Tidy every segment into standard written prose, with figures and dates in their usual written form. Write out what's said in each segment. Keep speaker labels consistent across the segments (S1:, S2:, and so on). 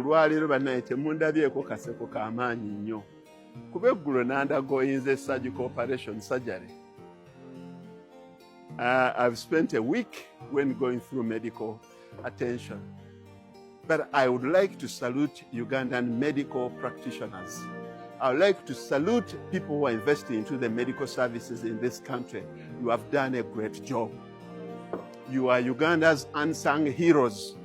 S1: Lwaliro banaye temundabyeko kaseko k'amaanyi nnyo. Kuba eggulo nandagoyinza surgical operation surgery. I've spent a week when going through medical attention. But I would like to salute Ugandan medical practitioners. I would like to salute people who are investing into the medical services in this country. You have done a great job. You are Uganda's unsung heroes.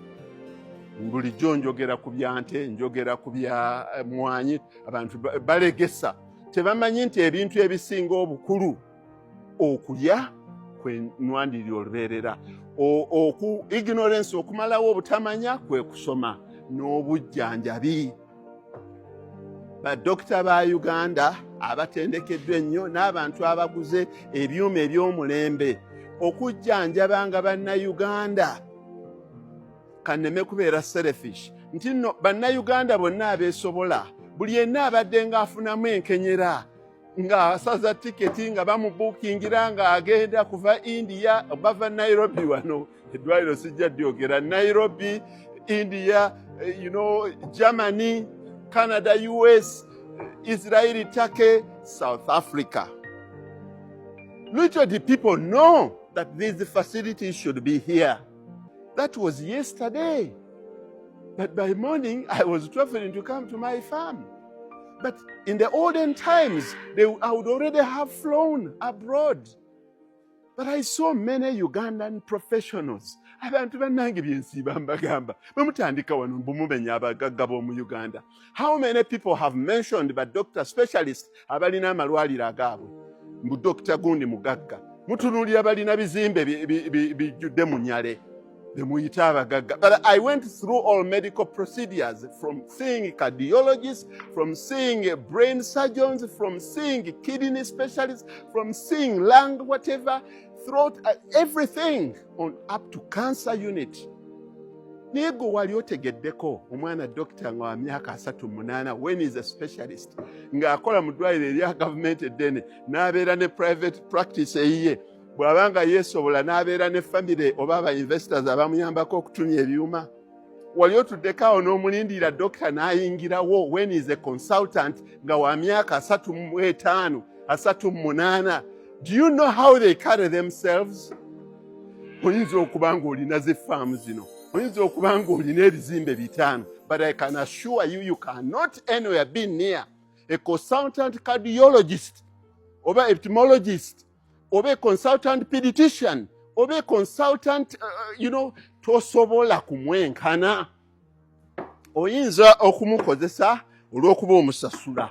S1: Bulijjo njogera ku byante, njogera ku bya mwanyi, abantu balegesa. Tebamanyi nti ebintu ebisinga obukulu okulya kwe nwandiri olubeerera. Ignorance okumalawo obutamanya kwe kusoma n'obujjanjabi. Badokita ba Uganda abatendekeddwa ennyo n'abantu abaguze ebyuma eby'omulembe okujjanjabanga bannayuganda. Kanneme kubeera selfish nti nno bannayuganda bonna abeesobola buli yenna abadde ng'afunamu enkenyera ng'asaza tiketi nga bamubuukingira ng'agenda kuva India bava Nairobi wano eddwaliro sijja dyogera Nairobi, India, Germany, Canada, US, Israel, Turkey, South Africa. Little do people know that these facilities should be here. That was yesterday. But by morning, I was traveling to come to my farm. But in the olden times, I would already have flown abroad. But I saw many Ugandan professionals. Abantu bannange byensiba mbagamba. Bamutandika wano mbumumenya abagagga b'omu Uganda. How many people have mentioned but doctor specialists abalina amalwaliro agaabwe? Mbu Dr. Gundi mugagga. Mutunuulira balina bizimbe bijjudde mu Nyale. But I went through all medical procedures, from seeing cardiologists, from seeing brain surgeons, from seeing kidney specialists, from seeing lung, whatever, throat, everything on up to cancer unit. Niego wali otegeddeko omwana doctor nga wa myaka 38 when is a specialist nga akola mu ddwaliro erya government eddene n'abeera ne private practice eyiye. Bw'abanga yeesobola n'abeera ne family oba aba investors abamuyambako okutunya ebyuma. Wali otuddeko awo n'omulindirira doctor n'ayingirawo when is a consultant nga wa myaka 35, 38. Do you know how they carry themselves? Oyinza okuba ng'olina zi farm zino. Oyinza okuba ng'olina ebizimbe 5. But I can assure you, you cannot anywhere be near a consultant cardiologist or ophthalmologist or a consultant pediatrician or a consultant, tosobola kumwenkana. Oyinza okumukozesa olw'okuba omusasula.